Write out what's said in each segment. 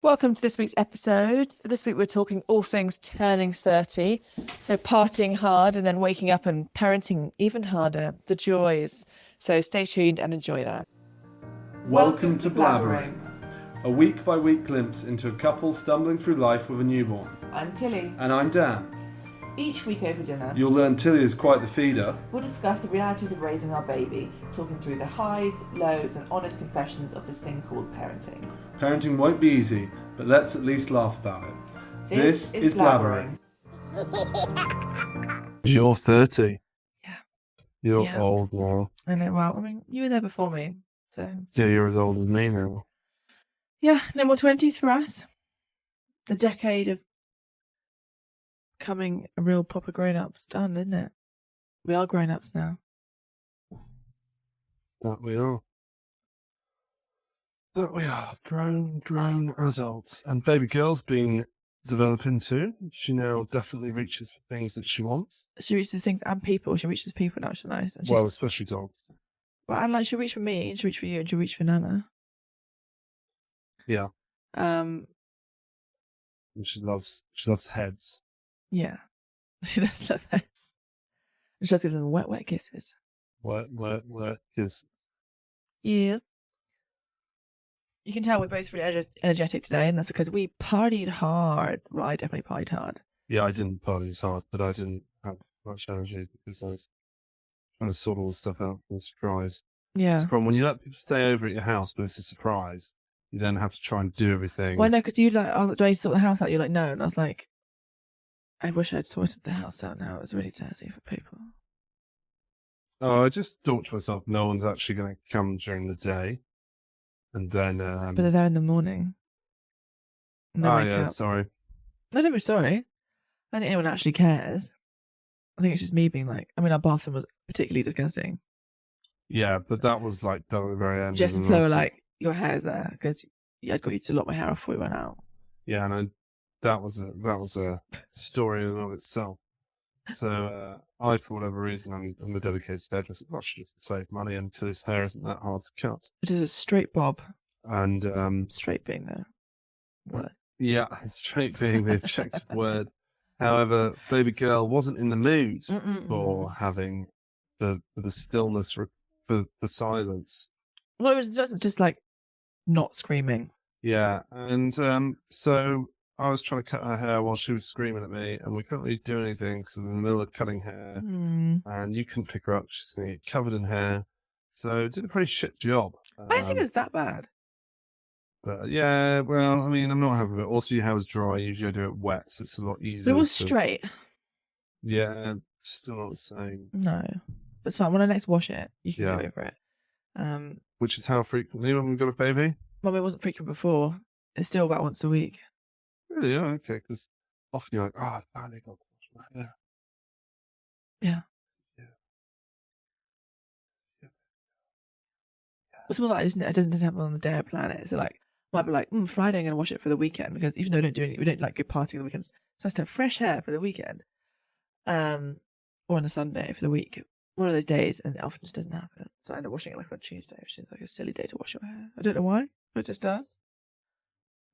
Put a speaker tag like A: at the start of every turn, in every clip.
A: Welcome to this week's episode. This week we're talking all things turning 30. So partying hard and then waking up and parenting even harder, the joys. So stay tuned and enjoy that.
B: Welcome to Blabbering, a week-by-week glimpse into a couple stumbling through life with a newborn.
C: I'm Tilly.
B: And I'm Dan.
C: Each week over dinner,
B: You'll learn Tilly is quite the feeder.
C: we'll discuss the realities of raising our baby, talking through the highs, lows and honest confessions of this thing called parenting.
B: Parenting won't be easy, but let's at least laugh about it. This is Blabbering. You're 30.
A: Yeah.
B: You're
A: Yeah.
B: old now.
A: I know, well, I mean, you were there before me. So
B: Yeah, you're as old as me now.
A: yeah, no more 20s for us. The decade of becoming a real proper grown-up's done, isn't it? We are grown-ups now.
B: That we are. That we are. Grown adults. And baby girl's been developing too. She now definitely reaches for things that she wants.
A: She reaches things and people. She reaches people now, she's nice. And she's,
B: Well, especially dogs.
A: well, and like she'll reach for me, and she'll reach for you, and she'll reach for Nana.
B: Yeah.
A: Um,
B: And she loves heads.
A: yeah. She does love heads. And she does give them wet kisses.
B: Wet kisses.
A: Yes. You can tell we're both really energetic today, and that's because we partied hard. Well, I definitely partied hard.
B: Yeah, I didn't party as hard, but I didn't have much energy because I was trying to sort all the stuff out for a surprise.
A: Yeah.
B: It's the problem when you let people stay over at your house, but it's a surprise. You then have to try and do everything.
A: Well, no, because you like, I was like, do I need to sort the house out? You're like, no. And I was like, I wish I'd sorted the house out now. It was really dirty for people.
B: Oh, I just thought to myself, no one's actually going to come during the day. And then...
A: But they're there in the morning. And then wake up.
B: Sorry.
A: No, don't be sorry. I don't think anyone actually cares. I think it's just me being like, I mean, our bathroom was particularly disgusting.
B: Yeah, but that was like done at the very end.
A: Jess and Flo were like, your hair's there because I'd got you to lock my hair off before we went out.
B: Yeah, and that was a story in and of itself. So I, for whatever reason, I'm a dedicated hairdresser, much just to save money, and his hair isn't that hard to cut.
A: It is a straight bob.
B: And
A: Straight being the word.
B: yeah, straight being the objective word. However, baby girl wasn't in the mood for having the stillness, for the silence.
A: Well, it was just like not screaming.
B: Yeah, and so I was trying to cut her hair while she was screaming at me, and we couldn't really do anything because I'm in the middle of cutting hair, and you couldn't pick her up. She's going to get covered in hair. So it did a pretty shit job.
A: I don't think it was that bad.
B: But yeah, well, I mean, I'm not happy with it. Also, your hair was dry. Usually I do it wet, so it's a lot easier.
A: But it was straight.
B: Yeah, still not the same.
A: No. It's fine. When I next wash it, you can go over it.
B: Which is how frequently when we've got a baby?
A: Well, it wasn't frequent before. It's still about once a week.
B: Really? Oh, okay. Because often you're like, oh, I finally got to wash my hair.
A: Yeah. It's more like it doesn't happen on the day I plan it. So like, might be like, Friday I'm going to wash it for the weekend because even though we don't like go partying on the weekends, so I have to have fresh hair for the weekend. Or on a Sunday for the week. One of those days, and it often just doesn't happen. So I end up washing it like on Tuesday, which is like a silly day to wash your hair. I don't know why, but it just does.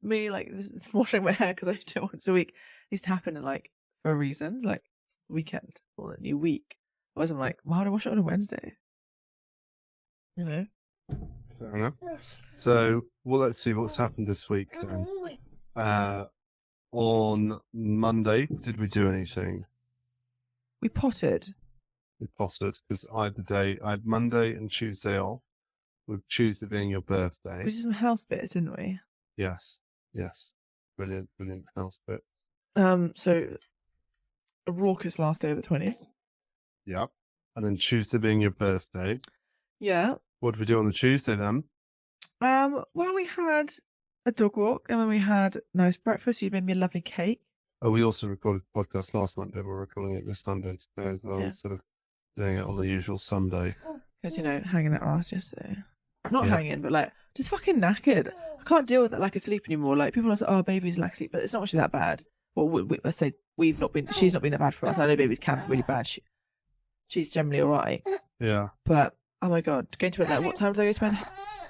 A: Me, like, washing my hair because I do it once a week needs to happen like for a reason, like weekend or a new week. Otherwise, I'm like, why would I wash it on a Wednesday? You know?
B: Fair enough. So, well, let's see what's happened this week then. On Monday, did we do anything?
A: We potted.
B: We potted because I had Monday and Tuesday off, with Tuesday being your birthday.
A: We did some house bits, didn't we?
B: Yes. Brilliant house bits.
A: So a raucous last day of the 20s.
B: Yep. And then Tuesday being your birthday.
A: Yeah.
B: What did we do on the Tuesday then?
A: Well, we had a dog walk, and then we had nice breakfast. You made me a lovely cake.
B: Oh, we also recorded the podcast last Monday. We're recording it this Sunday today as well, instead of doing it on the usual Sunday.
A: Because, hanging at our ass yesterday. Not hanging, but like, just fucking knackered. I can't deal with that lack of sleep anymore. Like, people are like, oh, baby's lack of sleep, but it's not actually that bad. Well, I say she's not been that bad for us. I know babies can be really bad. She's generally all right.
B: Yeah.
A: But, oh my God, going to bed, like, what time did I go to bed?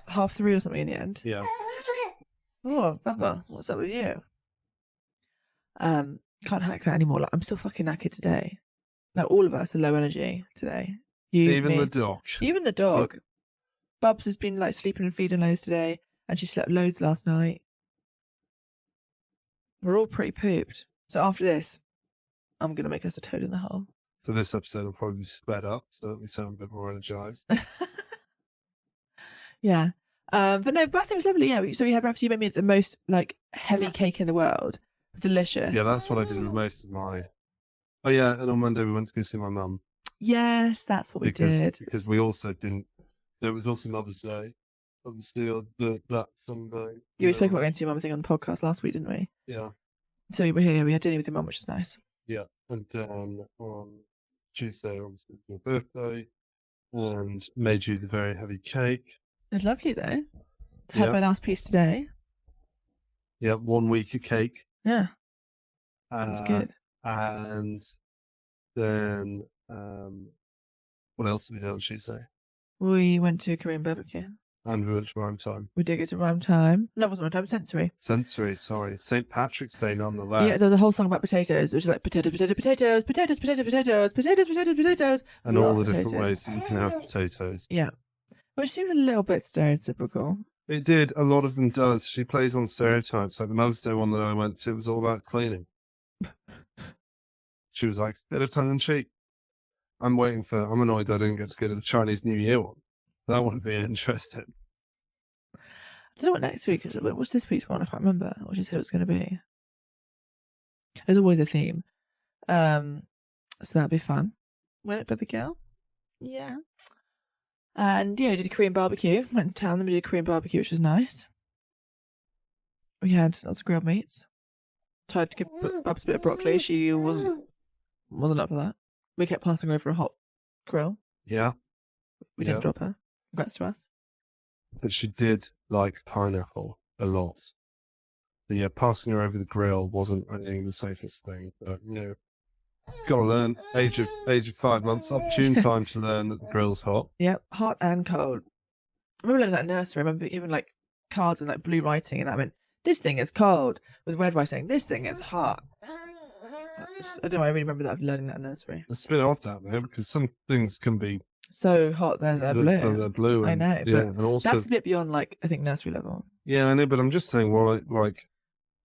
A: 3:30 or something in the end.
B: Yeah.
A: Oh, Bubba, what's up with you? Can't hack that anymore. Like, I'm still fucking knackered today. Like, all of us are low energy today. You,
B: Even
A: me,
B: the dog.
A: even the dog. Bubs has been like sleeping and feeding loads today, and she slept loads last night. We're all pretty pooped. So after this, I'm gonna make us a toad in the hole.
B: So this episode will probably be sped up, so that we sound a bit more energized.
A: Yeah. But no, but I think it was lovely. Yeah. So we had breakfast. You made me the most like heavy cake in the world. Delicious.
B: Yeah, that's what I did with most of my. Oh yeah, and on Monday we went to go see my mum.
A: Yes, that's what we did.
B: Because we also didn't. So it was also Mother's Day. Obviously, that Sunday.
A: Yeah, we spoke about going to your mum thing on the podcast last week, didn't we?
B: Yeah.
A: So we were here. We had dinner with your mum, which is nice.
B: Yeah, and then on Tuesday, obviously, your birthday, and made you the very heavy cake.
A: It was lovely though. Had my last piece today.
B: Yeah, 1 week of cake.
A: Yeah. It was good.
B: And then, what else did we do on Tuesday?
A: We went to Korean barbecue.
B: And we went to Rhyme Time.
A: We did get to Rhyme Time. No, it wasn't Rhyme Time, Sensory.
B: Sensory, sorry. St. Patrick's Day, nonetheless.
A: Yeah, there's a whole song about potatoes, which is like potatoes, potatoes,
B: and all the different ways that you can have potatoes.
A: Yeah. Which seems a little bit stereotypical.
B: It did. A lot of them does. She plays on stereotypes. Like the Mother's Day one that I went to was all about cleaning. She was like, bit of tongue in cheek. I'm annoyed I didn't get to go to the Chinese New Year one. That would be interesting.
A: I don't know what next week is. What's this week's one? I can't remember what she said it was going to be. There's always a theme. So that'd be fun. Went at Baby Girl. Yeah. And, yeah, we did a Korean barbecue. Went to town and we did a Korean barbecue, which was nice. We had lots of grilled meats. Tried to give Babs a bit of broccoli. She wasn't up for that. We kept passing her over a hot grill.
B: Yeah.
A: We didn't drop her. Congrats to us.
B: But she did like pineapple a lot. But yeah, passing her over the grill wasn't, I think, the safest thing. But, gotta learn. Age of 5 months, opportune time to learn that the grill's hot.
A: Yep, hot and cold. I remember learning that in nursery. I remember given like cards and like blue writing, and that meant this thing is cold, with red writing, this thing is hot. I don't know, I really remember that learning that in nursery.
B: It's a bit odd that way, because some things can be
A: so hot they're blue.
B: They're blue.
A: I know,
B: yeah,
A: but
B: and also,
A: that's a bit beyond like I think nursery level.
B: Yeah, I know, but I'm just saying, well, like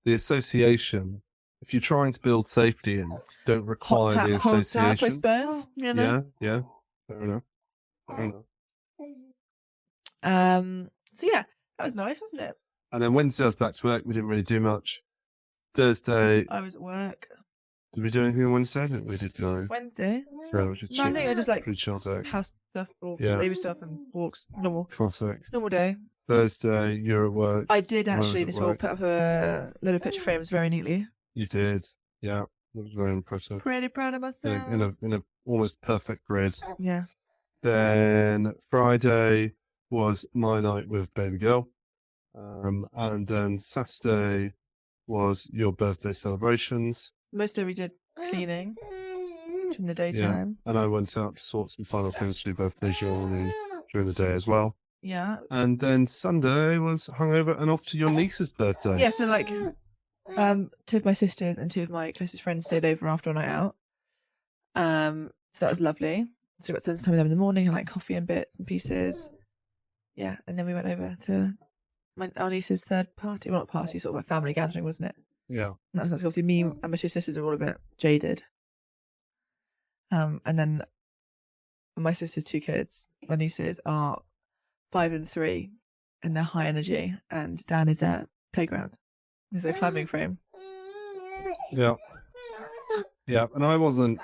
B: the association. If you're trying to build safety and don't require the association,
A: hot tap, I suppose. You know?
B: Yeah, fair enough.
A: So yeah, that was nice, wasn't it?
B: And then Wednesday I was back to work. We didn't really do much. Thursday
A: I was at work.
B: Did we do anything on Wednesday? We did go.
A: Wednesday?
B: No,
A: I think I just like
B: pretty chilled out.
A: house stuff or baby stuff and walks. Normal day.
B: Thursday, you're at work.
A: I did actually this week put up a little picture frames very neatly.
B: You did, yeah. That was very impressive.
A: Pretty proud of myself.
B: In a almost perfect grid.
A: Yeah.
B: Then Friday was my night with baby girl, and then Saturday was your birthday celebrations.
A: Mostly we did cleaning during the daytime.
B: Yeah. And I went out to sort some final things to do birthday during the day as well.
A: Yeah.
B: And then Sunday was hungover and off to your niece's birthday.
A: Yeah, so like two of my sisters and two of my closest friends stayed over after a night out. So that was lovely. So we got to spend some time with them in the morning and like coffee and bits and pieces. Yeah, and then we went over to our niece's third party. Well, not party, sort of a family gathering, wasn't it?
B: Yeah.
A: And that was obviously me and my two sisters are all a bit jaded. And then my sister's two kids, my nieces, are 5 and 3, and they're high energy. And Dan is at playground. He's a climbing frame.
B: Yeah. Yeah, and I wasn't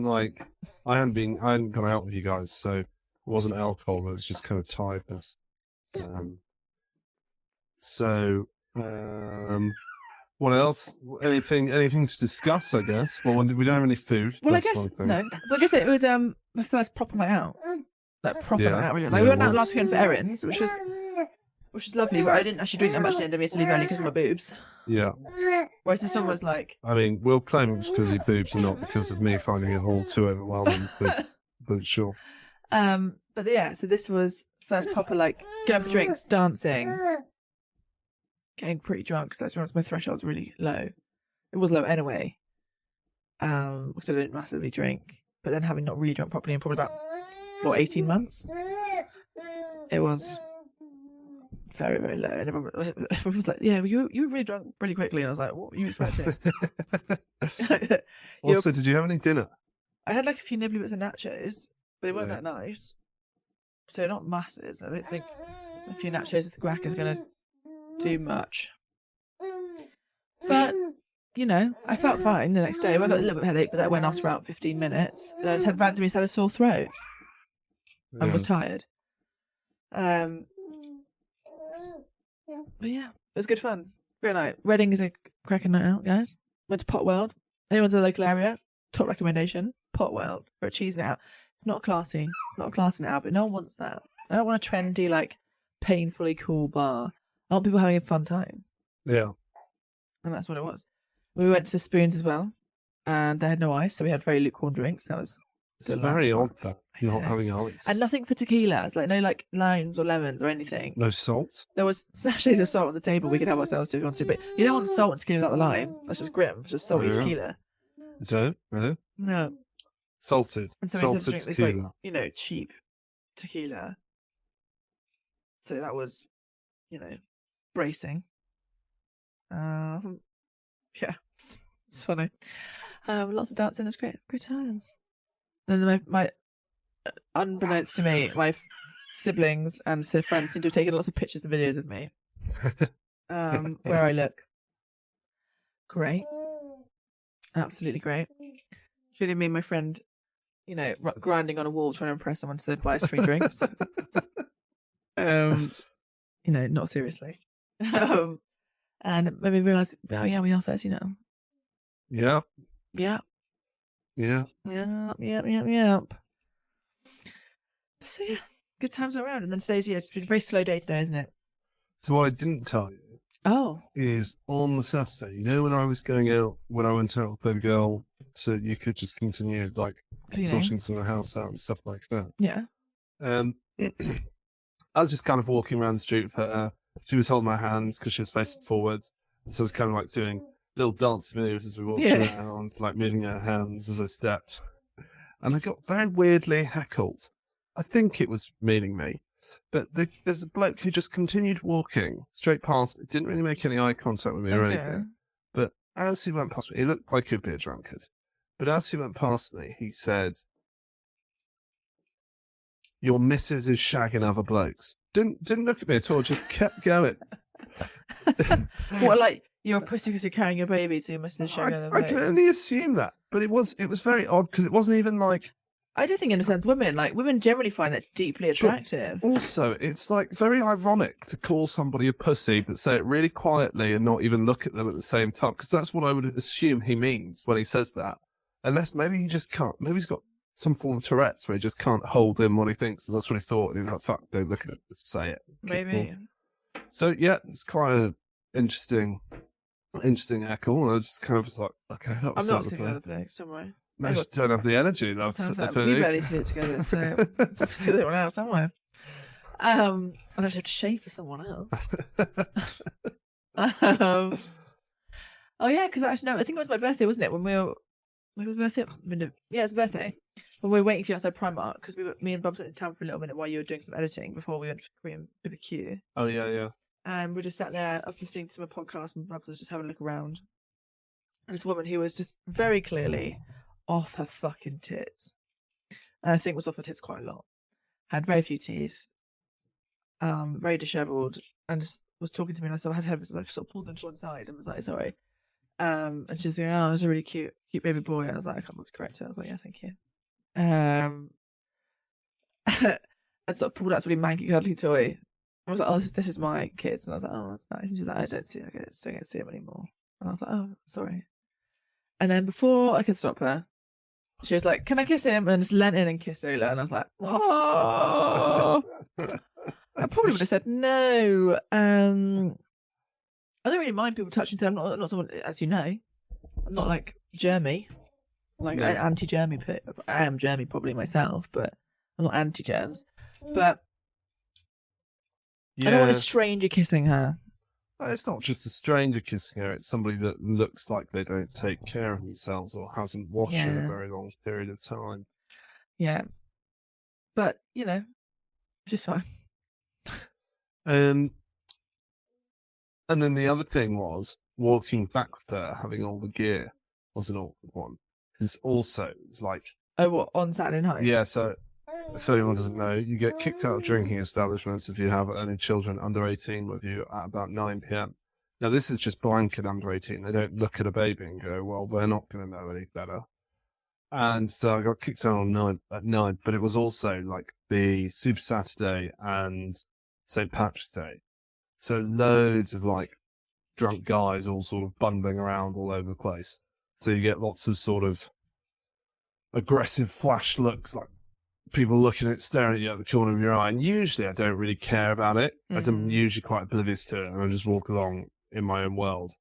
B: like, I hadn't gone out with you guys, so it wasn't alcohol, it was just kind of tiredness. What else? Anything to discuss, I guess? Well, we don't have any food.
A: Well, I guess, no. But I guess it was my first proper night out. Like, proper night out, really. Like, we went out last weekend for errands, which was lovely, but I didn't actually drink that much at the end of it to leave early because of my boobs.
B: Yeah.
A: Whereas this one was like...
B: I mean, we'll claim it was because of your boobs and not because of me finding it all too overwhelming, but sure.
A: But yeah, so this was first proper, like, going for drinks, dancing, getting pretty drunk because that's when my threshold's really low. It was low anyway, because I didn't massively drink. But then having not really drunk properly in probably about 18 months, it was very, very low. And everyone was like, "Yeah, you were really drunk really quickly." And I was like, "What were you expecting?"
B: Also, did you have any dinner?
A: I had like a few nibbly bits of nachos, but they weren't that nice. So not masses. I don't think a few nachos with guac is going to do much. But, you know, I felt fine the next day. I got a little bit of headache, but that went after about 15 minutes. And I just had randomly had a sore throat. I was tired. But yeah, it was good fun. Great night. Reading is a cracking night out, guys. Went to Pot World. Anyone's in the local area, top recommendation. Pot World for a cheese night out. It's not classy. It's not a classy night out, but no one wants that. I don't want a trendy, like, painfully cool bar. I want people having a fun time.
B: Yeah.
A: And that's what it was. We went to Spoons as well, and they had no ice, so we had very lukewarm drinks. That was
B: It's very odd that you're not having ice.
A: And nothing for tequilas, like no like limes or lemons or anything.
B: No salt?
A: There was sachets of salt on the table we could have ourselves if we wanted, but you don't want salt and tequila without the lime. That's just grim. It's just salty tequila.
B: So, really?
A: No.
B: Salted.
A: And so
B: salted
A: drink
B: tequila.
A: this, like, you know, cheap tequila. So that was, you know, bracing. Yeah, it's funny. Lots of dancing. It's great times. And then my unbeknownst to me, my siblings and their friends seem to have taken lots of pictures and videos of me, where I look great, absolutely great. Including me and my friend, you know, grinding on a wall trying to impress someone to buy us free drinks. You know, not seriously. And it made me realise, oh yeah, we are 30 now.
B: Yeah.
A: Yeah.
B: Yeah.
A: Yep. So yeah, good times around. And then today's, it's been a very slow day today, isn't it?
B: So what I didn't tell you is on the Saturday, you know, when I was going out, when I went out with baby girl, so you could just continue like sorting some of the house out and stuff like that.
A: Yeah.
B: I was just kind of walking around the street with her. She was holding my hands because she was facing forwards. So I was kind of like doing little dance moves as we walked around, like moving her hands as I stepped. And I got very weirdly heckled. I think it was meaning me. But there's a bloke who just continued walking straight past me. Didn't really make any eye contact with me or anything. But as he went past me, he looked like he'd be a drunkard. But as he went past me, he said, "Your missus is shagging other blokes." Didn't look at me at all, just kept going.
A: What, like, you're a pussy because you're carrying your baby, so you must have shagging other blokes?
B: I can only assume that. But it was very odd because it wasn't even like...
A: I don't think it understands women. Like, women generally find that deeply attractive.
B: But also, it's like very ironic to call somebody a pussy, but say it really quietly and not even look at them at the same time. Because that's what I would assume he means when he says that. Unless maybe he just can't. Maybe he's got some form of Tourette's where he just can't hold in what he thinks. And that's what he thought. And he's like, fuck, don't look at it. Just say it.
A: Maybe.
B: So, yeah, it's quite an interesting echo. And I just kind of was like, okay, that was
A: I'm not sticking other blokes, don't worry.
B: I just don't have the energy.
A: We barely did it together, so let's do it out somewhere. I'd actually have to shave for someone else. Oh yeah, because actually no, I think it was my birthday, wasn't it? When it was birthday. Yeah, it was birthday. When we were waiting for you outside Primark, because me and Bob went to town for a little minute while you were doing some editing before we went for Korean BBQ.
B: Oh yeah.
A: And we just sat there. I was listening to some podcast, and Bob was just having a look around. And this woman who was just very clearly off her fucking tits. And I think was off her tits quite a lot. Had very few teeth. Very dishevelled. And just was talking to me, and I sort of sort of pulled them to one side and was like, sorry. And she's like, oh, it was a really cute baby boy. And I was like, I can't correct her. I was like, yeah, thank you. I sort of pulled out this really manky cuddly toy. I was like, oh, this is my kids. And I was like, oh, that's nice. And she's like, I don't see them anymore. And I was like, oh, sorry. And then before I could stop her, she was like, can I kiss him? And just leant in and kissed Ola. And I was like, oh. I probably would have said no. I don't really mind people touching them. I'm not someone, as you know, I'm not like germy. Like, anti-germy. I am germy probably myself, but I'm not anti-germs. But I don't want a stranger kissing her.
B: It's not just a stranger kissing her, it's somebody that looks like they don't take care of themselves or hasn't washed in a very long period of time.
A: Yeah. But, just fine.
B: And then the other thing was, walking back with her, having all the gear, was an awkward one. Because also, it's like...
A: Oh, what, on Saturday night?
B: Yeah, so if anyone doesn't know, you get kicked out of drinking establishments if you have any children under 18 with you at about 9 p.m. Now, this is just blanket under 18. They don't look at a baby and go, well, they're not going to know any better. And so I got kicked out at 9, but it was also like the Super Saturday and St. Patrick's Day. So loads of like drunk guys all sort of bundling around all over the place. So you get lots of sort of aggressive flash looks, like people looking at, staring at you at the corner of your eye. And usually I don't really care about it. I'm usually quite oblivious to it, and I just walk along in my own world.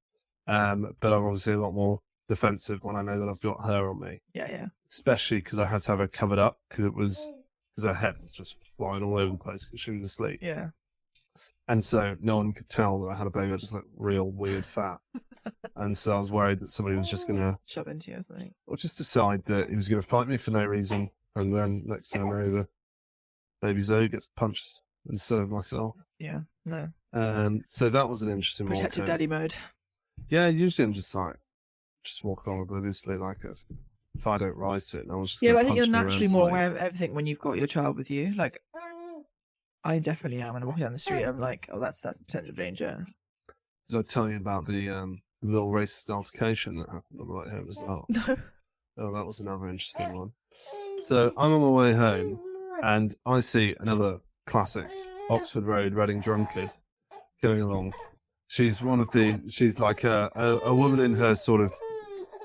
B: But I'm obviously a lot more defensive when I know that I've got her on me.
A: Yeah.
B: Especially because I had to have her covered up because her head was just flying all over the place because she was asleep.
A: Yeah.
B: And so no one could tell that I had a baby. I just looked real weird fat. And so I was worried that somebody was just going to...
A: shove into you or something.
B: Or just decide that he was going to fight me for no reason. And then next time over, baby Zoe gets punched instead of myself.
A: Yeah, no.
B: So that was an interesting one.
A: Protective daddy mode.
B: Yeah, usually I'm just walk along obliviously, like if I don't rise to it, no one's just
A: but I think you're naturally more aware of everything when you've got your child with you. Like, I definitely am when I'm walking down the street. I'm like, oh, that's a potential danger.
B: Did I tell you about the little racist altercation that happened on the way home as well?
A: No.
B: Oh, that was another interesting one. So I'm on my way home, and I see another classic Oxford Road Reading drunkard going along. She's like a woman in her sort of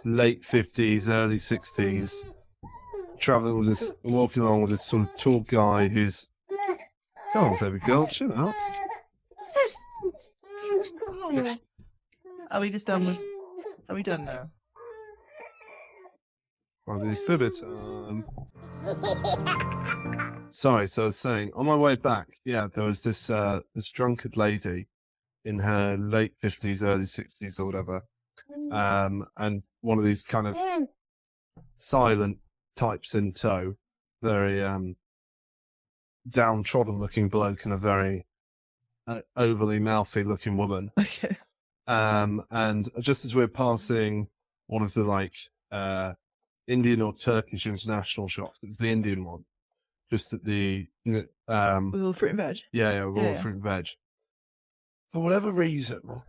B: late 50s, early 60s, walking along with this sort of tall guy who's... Come on, baby girl, chill out.
A: Are we done now?
B: Well, it's Fibbit. Sorry, so I was saying, on my way back, there was this drunkard lady in her late 50s, early 60s or whatever, and one of these kind of silent types in tow, very downtrodden-looking bloke and a very overly mouthy-looking woman.
A: Okay.
B: And just as we're passing one of the like Indian or Turkish international shops, it's the Indian one, just at the
A: With all fruit and veg.
B: Yeah, with all fruit and veg. For whatever reason,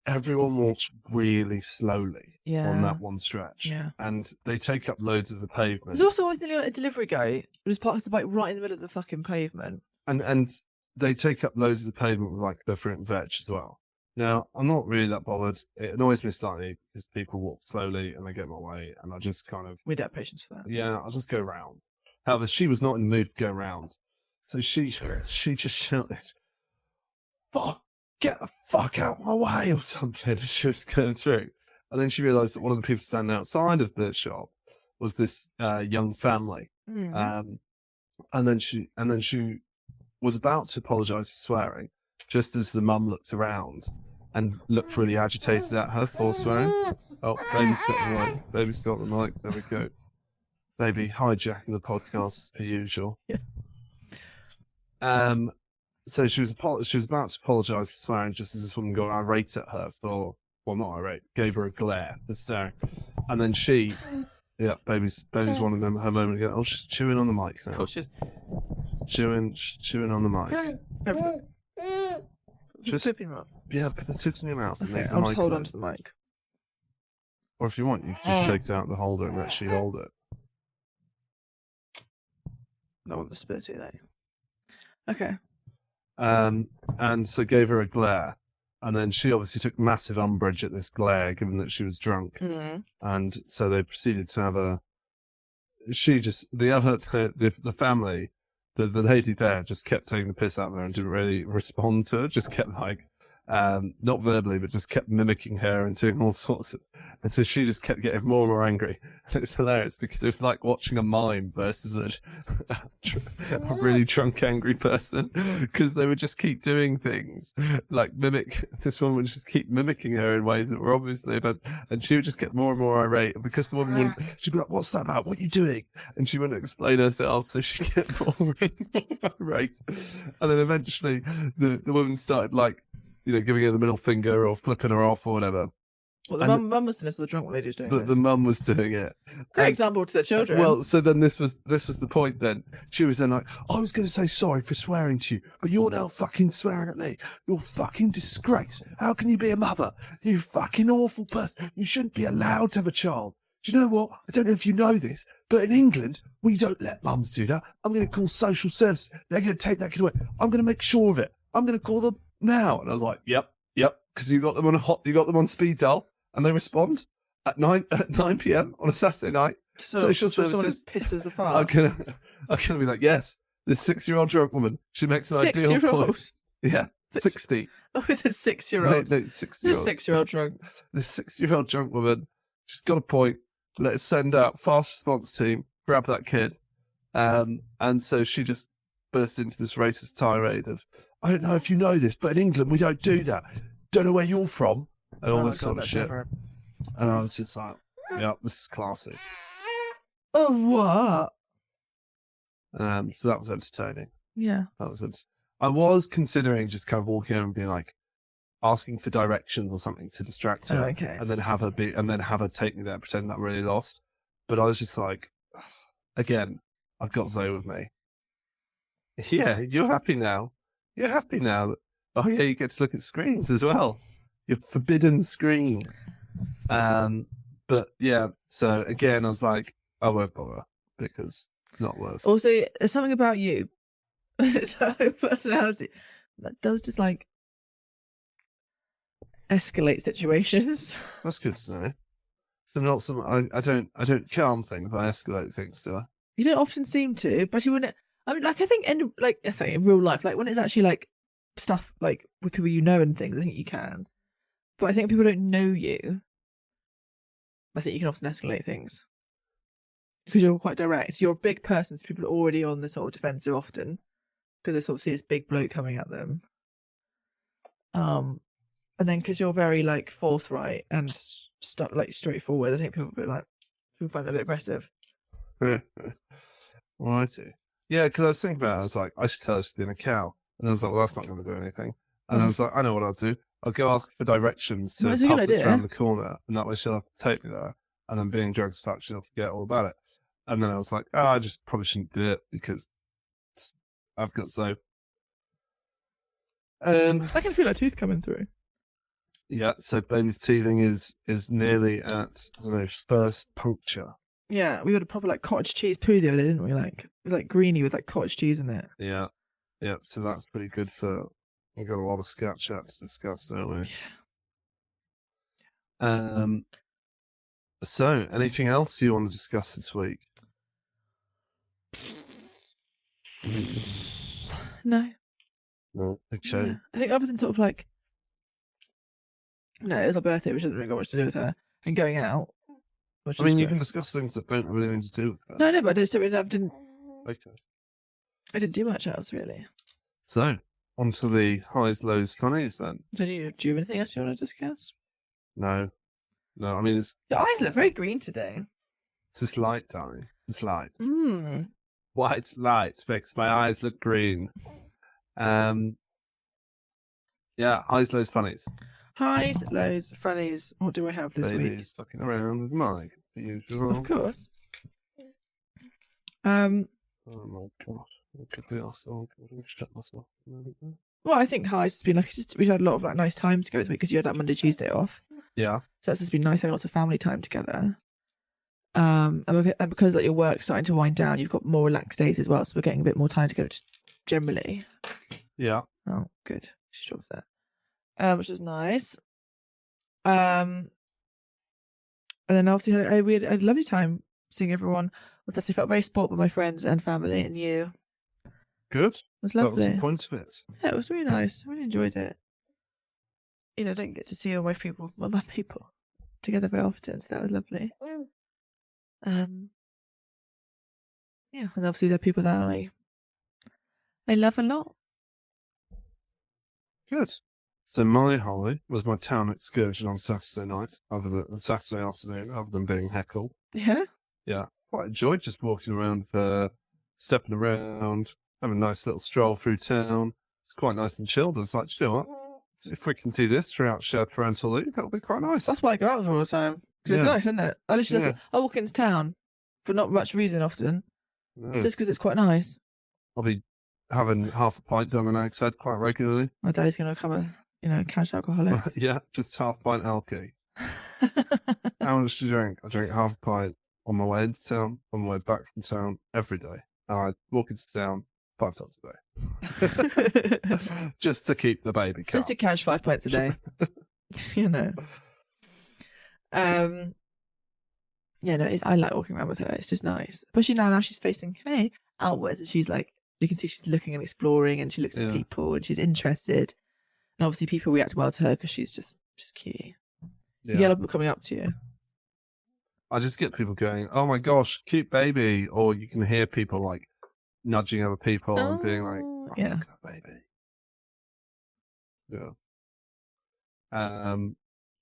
B: everyone walks really slowly on that one stretch.
A: Yeah.
B: And they take up loads of the pavement.
A: There's also always a delivery guy who just parks the bike right in the middle of the fucking pavement.
B: And they take up loads of the pavement with like the fruit and veg as well. Now, I'm not really that bothered. It annoys me slightly because people walk slowly and they get in my way, and I just kind of...
A: We don't have patience for that.
B: Yeah, I'll just go round. However, she was not in the mood to go round. So she just shouted, "Fuck, get the fuck out of my way," or something, as she was going through. And then she realised that one of the people standing outside of the shop was this young family. And then she was about to apologise for swearing, just as the mum looked around and looked really agitated at her for swearing. Oh, baby's got the mic. Baby's got the mic. There we go. Baby hijacking the podcast as per usual.
A: Yeah.
B: So she was about to apologise for swearing, just as this woman got irate at her for, well, not irate, gave her a glare for staring. And then she, baby's one of them. Her moment ago. Oh, she's chewing on the mic now.
A: Of course, she's
B: chewing on the mic. Just
A: flipping up.
B: Yeah, put the tits in your mouth.
A: Okay, I'll just hold on to the mic.
B: Or if you want, you can just take out the holder and actually hold it.
A: I want the spitty though. Okay.
B: And so gave her a glare, and then she obviously took massive umbrage at this glare, given that she was drunk. And so they proceeded to have the family, the lady there just kept taking the piss out of her and didn't really respond to her, just kept like, not verbally, but just kept mimicking her and doing all sorts of And so she just kept getting more and more angry. And it was hilarious because it was like watching a mime versus a really drunk, angry person, because they would just keep doing things like mimic. This one would just keep mimicking her in ways that were obviously bad, and she would just get more and more irate. And because the woman wouldn't, she'd be like, "What's that about? What are you doing?" And she wouldn't explain herself, so she'd get more and more irate. And then eventually, the woman started like, giving her the middle finger or flipping her off or whatever.
A: Well, the mum was doing this, the drunk lady was doing this.
B: The mum was doing it.
A: Great example to the children.
B: Well, so then this was the point then. She was then like, I was going to say sorry for swearing to you, but you're now fucking swearing at me. You're fucking disgrace. How can you be a mother? You fucking awful person. You shouldn't be allowed to have a child. Do you know what? I don't know if you know this, but in England, we don't let mums do that. I'm going to call social services. They're going to take that kid away. I'm going to make sure of it. I'm going to call them now. And I was like, yep. Because you got them on speed dial. And they respond at 9 p.m. on a Saturday night.
A: So,
B: social services.
A: Someone pisses the fart.
B: I'm gonna be like, yes, this 6-year-old drunk woman. She makes an ideal point. Yeah, 60.
A: Oh, is it 6-year-old?
B: No, 6-year-old.
A: 6-year-old drunk.
B: This 6-year-old drunk woman. She's got a point. Let's send out fast response team. Grab that kid. And so she just burst into this racist tirade of, I don't know if you know this, but in England we don't do that. Don't know where you're from. And all this sort of shit. And I was just like, yeah, this is classic.
A: Oh, what?
B: So that was entertaining.
A: Yeah.
B: I was considering just kind of walking over and being like, asking for directions or something to distract her.
A: Oh, okay.
B: And then have her take me there, pretend that I'm really lost. But I was just like, again, I've got Zoe with me. Yeah, you're happy now. Oh yeah, you get to look at screens as well. Your forbidden screen. But yeah, so again, I was like, I won't bother because it's not worth it.
A: Also, there's something about you, so personality, that does just like escalate situations.
B: That's good to know. So not some, I don't calm things, but I escalate things, do I?
A: You don't often seem to, but you wouldn't. I mean, like, I think in real life, like when it's actually like stuff like with people you know and things, I think you can. But I think people don't know you. I think you can often escalate things because you're quite direct. You're a big person, so people are already on the sort of defensive often because they sort of see this big bloke coming at them. And then because you're very like forthright and like straightforward, I think people find that a bit aggressive.
B: Righty. Yeah, because I was thinking about it, I was like, I should tell her she's been a cow. And I was like, well, that's not going to do anything. And I was like, I know what I'll do. I'll go ask for directions to a pub that's around the corner, and that way she'll have to take me there. And then being drunk as fuck, she'll forget all about it. And then I was like, I just probably shouldn't do it because I've got so.
A: I can feel her tooth coming through.
B: Yeah, so baby's teething is nearly at first puncture.
A: Yeah, we had a proper like cottage cheese poo the other day, didn't we? Like it was like greeny with like cottage cheese in it.
B: Yeah. So that's pretty good for. We've got a lot of scat chat to discuss, don't we? Yeah. So, anything else you want to discuss this week?
A: No.
B: No. Okay.
A: Yeah. I think other than sort of like, no, it was her birthday, which doesn't really got much to do with her, and going out.
B: I mean, you can discuss things that don't really need to do with her.
A: No, but I didn't.
B: Okay.
A: I didn't do much else really.
B: So, on to the highs, lows, funnies then.
A: So do you have anything else you want to discuss?
B: No, I mean,
A: your eyes look very green today.
B: It's just light, darling. It's light.
A: Mm.
B: White light makes my eyes look green. Yeah, highs, lows, funnies.
A: Highs, lows, funnies. What do I have this week?
B: Baby's fucking around with Mike, the usual.
A: Of course.
B: Oh my god. I could be also shut myself.
A: Well, I think highs has been like we've had a lot of like nice time together this week because you had that Monday, Tuesday off.
B: Yeah. So
A: that's just been nice having lots of family time together. And because like your work's starting to wind down, you've got more relaxed days as well, so we're getting a bit more time together just generally.
B: Yeah.
A: Oh, good. She's dropped that. Which is nice. And then obviously we had a lovely time seeing everyone. I felt very spoilt by my friends and family and you.
B: Good.
A: It was lovely.
B: That was the point of it.
A: Yeah, it was really nice. I really enjoyed it. I don't get to see all my people. Well, my people. together very often, so that was lovely. Yeah, and obviously there are people that I love a lot.
B: Good. So my holiday was my town excursion on Saturday night, Saturday afternoon, other than being heckled.
A: Yeah?
B: Yeah, quite enjoyed just walking around, stepping around, having a nice little stroll through town. It's quite nice and chilled. It's like, you know what? If we can do this throughout shared parental leave, that'll be quite nice.
A: That's why I go out with her all the time. Because it's nice, isn't it? I literally I walk into town for not much reason often, just because it's quite nice.
B: I'll be having half a pint down an egg said quite regularly.
A: My daddy's going to become a cash alcoholic.
B: Yeah, just half a pint alky. How much do you drink? I drink half a pint on my way into town, on my way back from town every day. And I walk into town 5 times a day. Just to keep the baby calm.
A: Just to catch 5 pints a day. You know. Yeah, no, I like walking around with her. It's just nice. Especially now she's facing outwards, and she's like, you can see she's looking and exploring, and she looks at people, and she's interested. And obviously people react well to her because she's cute. Yeah. You get a lot of people coming up to you.
B: I just get people going, oh my gosh, cute baby. Or you can hear people like nudging other people and being like, oh, look at that baby. Yeah.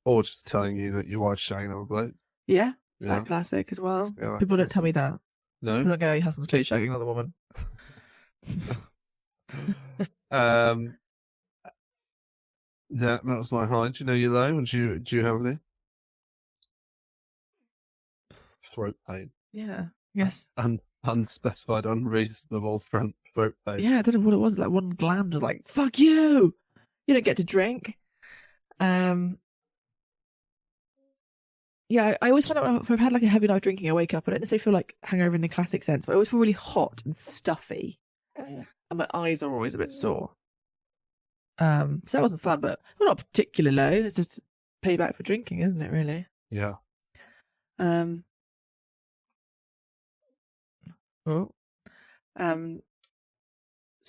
B: Or just telling you that your wife's shagging other blokes.
A: Yeah, that classic as well. Yeah, people don't tell me that.
B: No?
A: People don't go, your husband's clearly shagging another woman.
B: That was my high. Do you know your low? And do you have any? Throat pain.
A: Yeah. Yes.
B: Unspecified, unreasonable throat pain.
A: Yeah, I don't know what it was. Like one gland was like, "Fuck you! You don't get to drink." Yeah, I always find out if I've had like a heavy night drinking, I wake up. I don't necessarily feel like hangover in the classic sense, but I always feel really hot and stuffy, and my eyes are always a bit sore. So that wasn't fun, but not particularly low. It's just payback for drinking, isn't it? Really?
B: Yeah.
A: So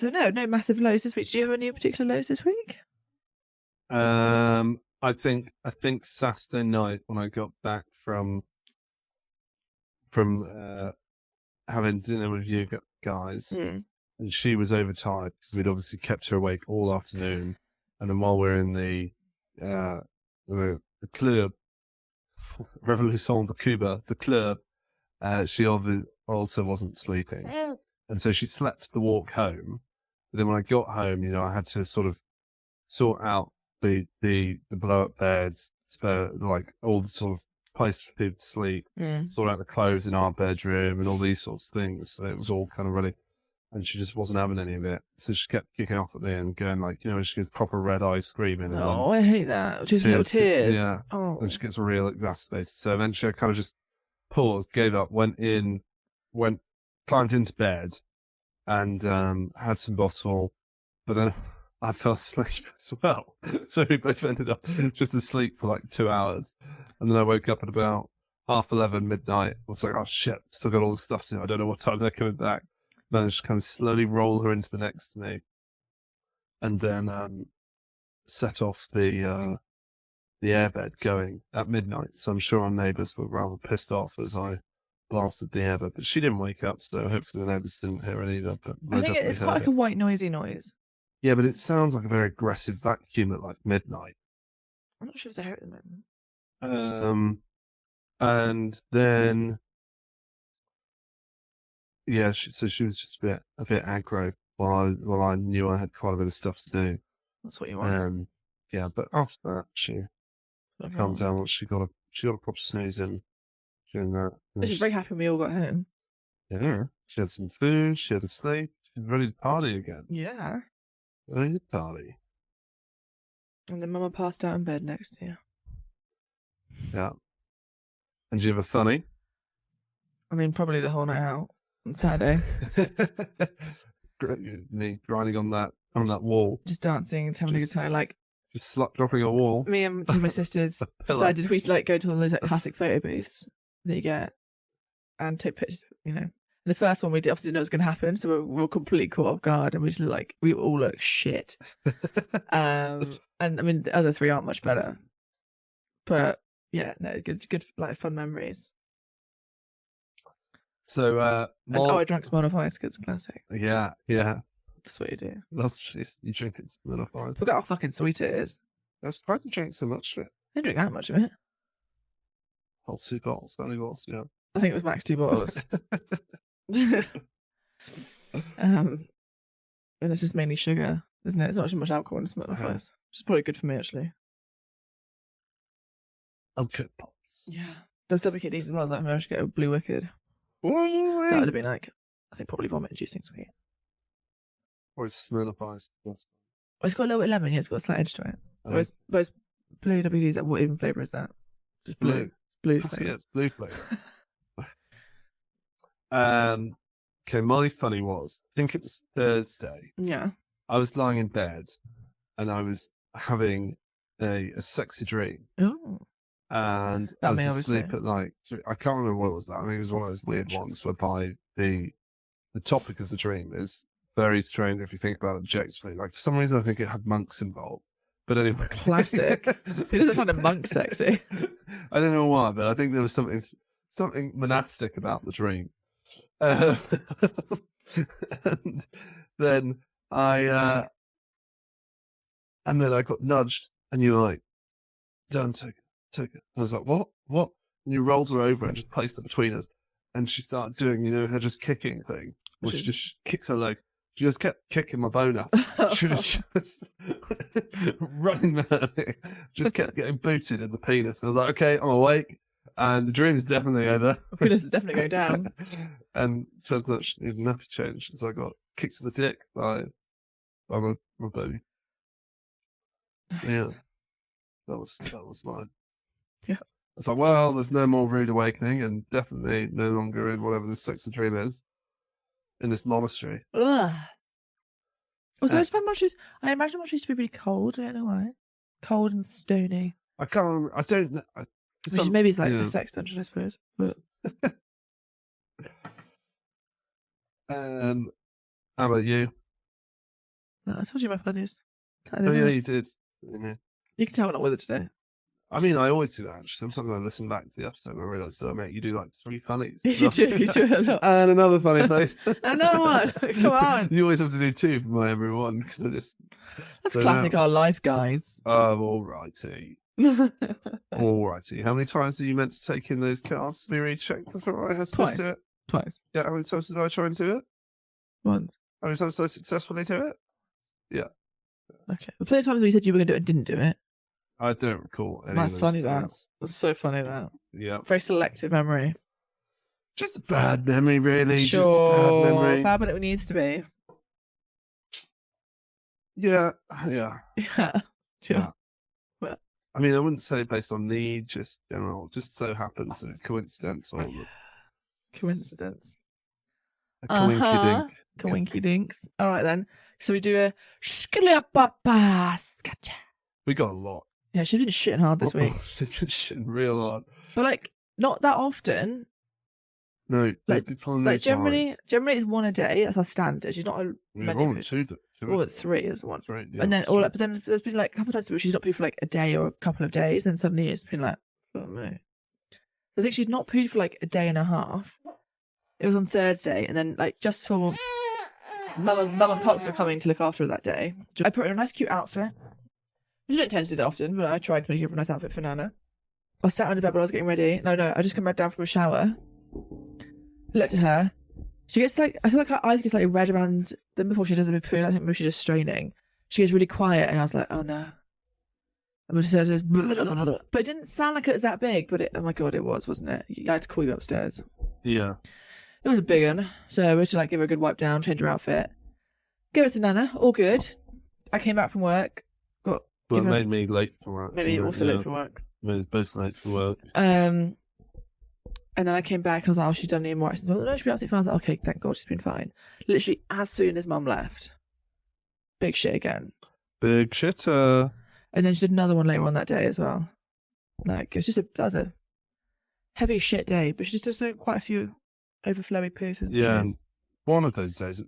A: no massive lows this week. Do you have any particular lows this week?
B: I think Saturday night when I got back from having dinner with you guys, and she was overtired because we'd obviously kept her awake all afternoon, and then while we're in the club, Revolution de Cuba, the club, she also wasn't sleeping, and so she slept the walk home. But then when I got home, I had to sort of sort out the blow up beds, like all the sort of place for people to sleep, sort out the clothes in our bedroom and all these sorts of things. So it was all kind of ready. And she just wasn't having any of it. So she kept kicking off at the end, going like, she gets proper red eyes screaming.
A: Oh, I hate that. Just little tears.
B: Yeah.
A: Oh.
B: And she gets real exacerbated. So eventually I kind of just paused, gave up, climbed into bed and had some bottle. But then I fell asleep as well. So we both ended up just asleep for like 2 hours. And then I woke up at about 11:30, midnight. I was like, oh shit, still got all this stuff to do. I don't know what time they're coming back. Managed to kind of slowly roll her into the next to me. And then set off the airbed going at midnight. So I'm sure our neighbours were rather pissed off as I blasted the airbed. But she didn't wake up, so hopefully the neighbours didn't hear it either. But
A: I think it's quite like a white noisy noise.
B: Yeah, but it sounds like a very aggressive vacuum at like midnight.
A: I'm not sure if they heard it at the moment.
B: And then, yeah, so she was just a bit aggro while I knew I had quite a bit of stuff to do.
A: That's what you want.
B: Yeah, but after that, she calmed down. She got a proper snooze in during that.
A: She's very happy we all got home.
B: Yeah, she had some food. She had a sleep. She was ready to party again.
A: Yeah.
B: Ready to party.
A: And then Mama passed out in bed next to you.
B: Yeah. And did you have a funny?
A: I mean, probably the whole night out on Saturday.
B: Me grinding on that wall.
A: Just dancing and having a good time. Like,
B: just slut dropping a wall.
A: Me and two of my sisters decided we'd like go to one of those like classic photo booths that you get and take pictures, And the first one we obviously didn't know what was going to happen, so we were completely caught off guard, and we all look shit. And I mean, the other three aren't much better, but Yeah, no, good, like fun memories.
B: So,
A: I drank Smirnoff Ice, it's classic.
B: yeah.
A: That's what you do.
B: That's just, you drink it Smirnoff Ice.
A: Forgot how fucking sweet it is.
B: I was surprised you drank so much of it.
A: I didn't drink that much of it.
B: Whole 2 bottles, only bottles, yeah.
A: I think it was max 2 bottles. And it's just mainly sugar, isn't it? It's not too much alcohol in Smirnoff Ice, which is probably good for me, actually.
B: Uncut pops.
A: Yeah. Those WKDs as well. I was like, I should get a Blue Wicked. That would have been like, I think probably vomit-inducing sweet.
B: Or it's Smirnoff Ice. Yes.
A: Well, it's got a little bit of lemon, yeah, it's got a slight edge to it. Whereas Blue WKDs, like, what even flavour is that? Just blue. Blue flavour.
B: Yeah, it's blue flavour. Okay, my funny was, I think it was Thursday.
A: Yeah.
B: I was lying in bed and I was having a sexy dream.
A: Oh.
B: And I was asleep at like, I can't remember what it was like. I think it was one of those weird ones whereby the topic of the dream is very strange if you think about it objectively. Like, for some reason, I think it had monks involved. But anyway.
A: Classic. Who doesn't find a monk sexy?
B: I don't know why, but I think there was something monastic about the dream. And then I got nudged, and you were like, "Don't take it." I was like, "What? What?" And you rolled her over and just placed it between us, and she started doing, her just kicking thing, which just kicks her legs. She just kept kicking my bone up. She was just running mad. Just kept getting booted in the penis. And I was like, "Okay, I'm awake." And the dream is definitely over.
A: Penis is definitely going down.
B: And turns out she needed a nappy change. So I got kicked to the dick by my baby.
A: Nice.
B: Yeah. That was mine.
A: Yeah.
B: It's like, well, there's no more rude awakening, and definitely no longer in whatever this sexy dream is in this monastery.
A: Ugh. Also, I imagine Monastery used to be really cold. I don't know why. Cold and stony.
B: I can't remember. I don't know.
A: Maybe it's like a sex dungeon, I suppose. But
B: how about you?
A: no, I told you my funniest.
B: Oh yeah, you did. Yeah.
A: You can tell I'm not with it today.
B: I mean, I always do that, actually. Sometimes I listen back to the episode and I realise that, mate, you do like 3 funnies.
A: You do it a lot.
B: And another funny place.
A: Another one. Come on.
B: You always have to do 2 for my every one. Cause I just,
A: That's classic our life, guys.
B: Alrighty. Alrighty. How many times are you meant to take in those cards to be rechecked before I was supposed to do it?
A: Twice.
B: Yeah, how many times did I try and do it?
A: Once.
B: How many times did I successfully do it? Yeah.
A: Okay. The plenty of times you said you were going to do it and didn't do it.
B: I don't recall any
A: That's
B: of those
A: funny,
B: times.
A: That's so funny, that.
B: Yeah.
A: Very selective memory.
B: Just a bad memory, really.
A: Sure.
B: Just a bad memory.
A: Bad, but it needs to be.
B: Yeah.
A: Yeah. Well,
B: I mean, I wouldn't say based on need, just general. Just so happens that it's coincidental.
A: Coincidence.
B: A coinky dink.
A: Coinky dinks. All right, then. So we do a sketcha.
B: We got a lot.
A: Yeah, she's been shitting hard this week.
B: She's been shitting real hard.
A: But, like, not that often.
B: No,
A: like generally it's 1 a day. That's our standard. She's not a or 3 is the one.
B: 3, yeah,
A: and then but then there's been like a couple of times where she's not pooed for like a day or a couple of days, and suddenly it's been like, oh no. So I think she's not pooed for like a day and a half. It was on Thursday, and then like just for mum and pops were coming to look after her that day. I put her in a nice cute outfit. I don't tend to do that often, but I tried to make her a nice outfit for Nana. I sat on the bed while I was getting ready. No, I just come back down from a shower. Looked at her. She gets like, I feel like her eyes get slightly red around them before she does a bit poo. I think maybe she's just straining. She gets really quiet, and I was like, oh no. But it didn't sound like it was that big, but oh my god, it was, wasn't it? I had to call you upstairs.
B: Yeah.
A: It was a big one. So we had to like give her a good wipe down, change her outfit. Give it to Nana, all good. I came back from work.
B: It made me late for work.
A: Maybe also late for work.
B: Made us both late for work.
A: And then I came back, I was like, oh, she's done any more accidents. I was like, no, she's been absolutely fine. I was like, okay, thank God she's been fine. Literally, as soon as Mum left, big shit again.
B: Big shitter.
A: And then she did another one later on that day as well. Like, it was just that was a heavy shit day, but she just does quite a few overflowy poos.
B: Yeah, and one of those days,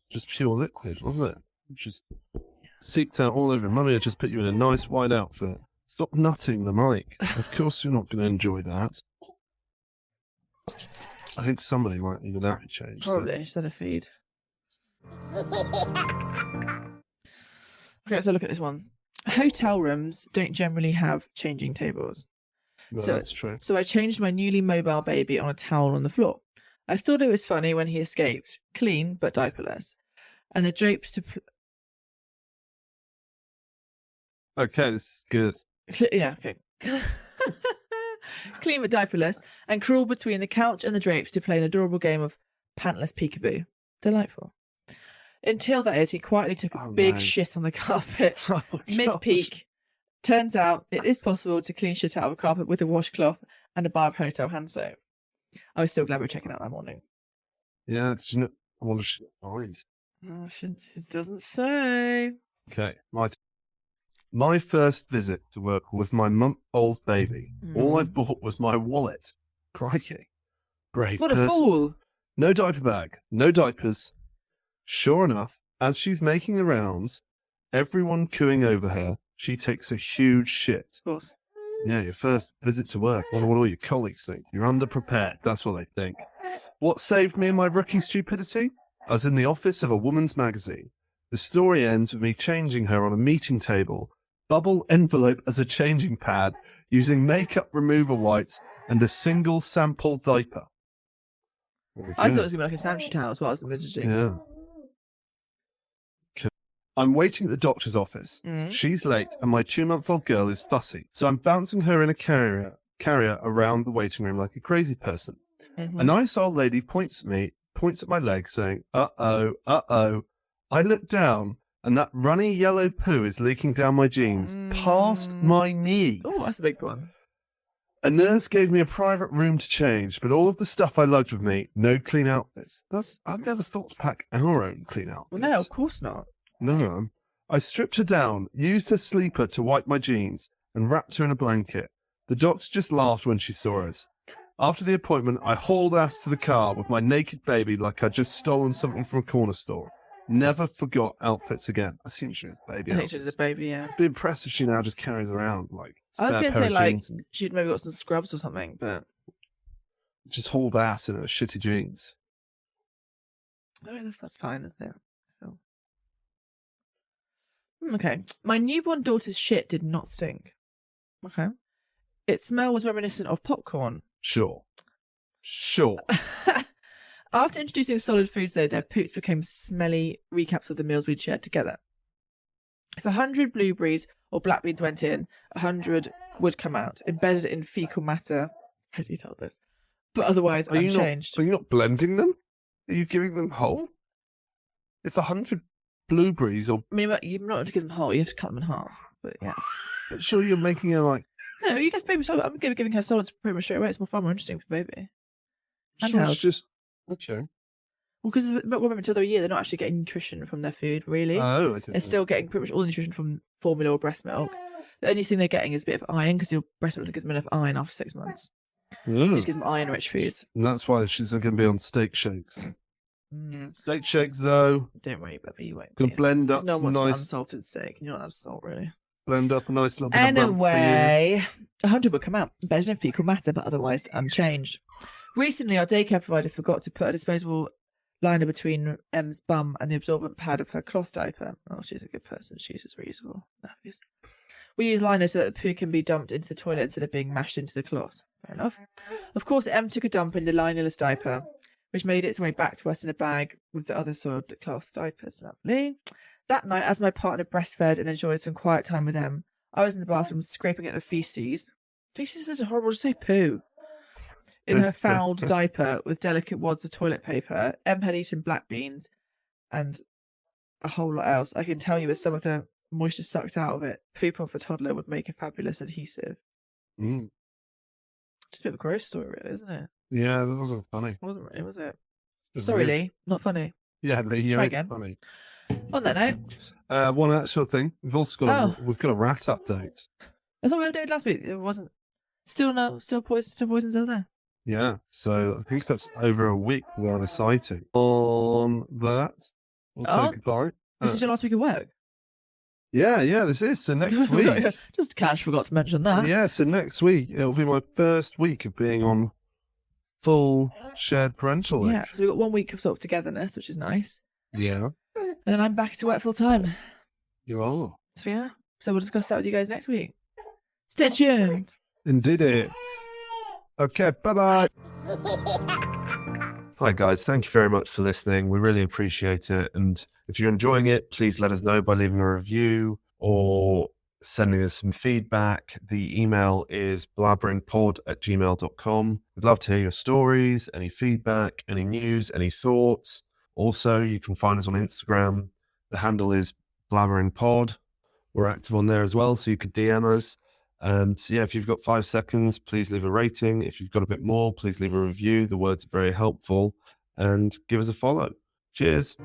B: just pure liquid, wasn't it? Just seeped out all over. Mummy had just put you in a nice white outfit, Stop nutting the mic. Of course you're not going to enjoy that. I think somebody might need a nappy change.
A: Probably.
B: So.
A: Instead of feed. Okay, let's look at this one. Hotel rooms don't generally have changing tables.
B: No,
A: So-
B: that's true.
A: So I changed my newly mobile baby on a towel on the floor. I thought it was funny when he escaped, clean but diaperless. And the drapes to...
B: Okay, this is good.
A: Yeah, okay. Clean but diaperless, and crawl between the couch and the drapes to play an adorable game of pantless peekaboo. Delightful. Until that is, he quietly took a big shit on the carpet
B: Oh,
A: mid-peak. Turns out it is possible to clean shit out of a carpet with a washcloth and a bar of hotel hand soap. I was still glad we were checking out that morning.
B: Yeah, it's not. I wonder if she eyes.
A: Oh, she doesn't say.
B: Okay, my first visit to work with my month-old baby. All I bought was my wallet. Crikey. Brave
A: What a
B: person.
A: fool.
B: No diaper bag, no diapers. Sure enough, as she's making the rounds, everyone cooing over her, she takes a huge shit.
A: Of course.
B: Yeah, your first visit to work. What all your colleagues think? You're underprepared. That's what they think. What saved me in my rookie stupidity? I was in the office of a woman's magazine. The story ends with me changing her on a meeting table, bubble envelope as a changing pad, using makeup remover wipes and a single sample diaper.
A: I thought it was going to be like a sanitary towel as well. I was envisaging.
B: Yeah. Okay. I'm waiting at the doctor's office. She's late and my 2-month-old girl is fussy. So I'm bouncing her in a carrier around the waiting room like a crazy person. A nice old lady points at my leg saying, uh-oh, uh-oh. I look down and that runny yellow poo is leaking down my jeans past my knees.
A: Oh, that's a big one.
B: A nurse gave me a private room to change, but all of the stuff I lugged with me, no clean outfits. I've never thought to pack our own clean outfits.
A: Well, no, of course not.
B: No. I stripped her down, used her sleeper to wipe my jeans, and wrapped her in a blanket. The doctor just laughed when she saw us. After the appointment, I hauled ass to the car with my naked baby like I'd just stolen something from a corner store. Never forgot outfits again. I assume she was a baby.
A: I think she was a baby, yeah.
B: It'd be impressed if she now just carries around like.
A: I was
B: going to
A: say like she'd maybe got some scrubs or something, but
B: just hauled ass in her shitty jeans.
A: Oh, that's fine, isn't it? Oh. Okay. My newborn daughter's shit did not stink. Okay. Its smell was reminiscent of popcorn.
B: Sure.
A: After introducing solid foods, though, their poops became smelly recaps of the meals we'd shared together. If 100 blueberries or black beans went in, 100 would come out, embedded in fecal matter. How detailed this? But otherwise unchanged.
B: Are you not blending them? Are you giving them whole? If 100 blueberries or...
A: I mean, you're not to give them whole, you have to cut them in half. But yes.
B: But sure you're making it like...
A: No, you guys baby solid. I'm giving her solids pretty much straight away. It's far more interesting for the baby.
B: Sure, it's just... Okay.
A: Well, because until they're a year, they're not actually getting nutrition from their food, really.
B: Oh, I
A: they're still getting pretty much all the nutrition from formula or breast milk. The only thing they're getting is a bit of iron, because your breast milk doesn't give them enough iron after 6 months. So you just give them iron-rich foods.
B: And that's why she's going to be on steak shakes. Steak shakes, though.
A: Don't worry, baby, you won't.
B: Going to blend up some nice...
A: unsalted steak. You don't have salt, really.
B: Blend up a nice little bit
A: Anyway, 100 would come out, embedded in fecal matter, but otherwise unchanged. Recently, our daycare provider forgot to put a disposable liner between M's bum and the absorbent pad of her cloth diaper. Oh, she's a good person. She uses reusable nappies. We use liners so that the poo can be dumped into the toilet instead of being mashed into the cloth. Fair enough. Of course, M took a dump in the linerless diaper, which made its way back to us in a bag with the other soiled cloth diapers. Lovely. That night, as my partner breastfed and enjoyed some quiet time with M, I was in the bathroom scraping at the feces. Feces is horrible to say poo. In her fouled diaper with delicate wads of toilet paper. M had eaten black beans and a whole lot else. I can tell you as some of the moisture sucks out of it, poop off a toddler would make a fabulous adhesive. Just a bit of a gross story, really, isn't it?
B: Yeah, that wasn't funny.
A: It wasn't really, was it? Sorry, Lee. Not funny.
B: Yeah, Lee, you ain't funny.
A: On that note.
B: One actual thing. We've also got a rat update.
A: That's what we did last week. It wasn't... Still poison's still there.
B: Yeah, so I think that's over a week we had a sighting. On that, we'll say goodbye.
A: This is your last week of work?
B: Yeah, this is. So next week.
A: Just Cash forgot to mention that.
B: Yeah, so next week, it'll be my first week of being on full shared parental leave.
A: Yeah, so we've got 1 week of sort of togetherness, which is nice.
B: Yeah.
A: And then I'm back to work full time.
B: You are.
A: So yeah, so we'll discuss that with you guys next week. Stay tuned.
B: Indeed. Okay, bye-bye. Hi guys, thank you very much for listening. We really appreciate it. And if you're enjoying it, please let us know by leaving a review or sending us some feedback. The email is blabberingpod@gmail.com. We'd love to hear your stories, any feedback, any news, any thoughts. Also, you can find us on Instagram. The handle is blabberingpod. We're active on there as well, so you could DM us. And yeah, if you've got 5 seconds, please leave a rating. If you've got a bit more, please leave a review. The words are very helpful. And give us a follow. Cheers.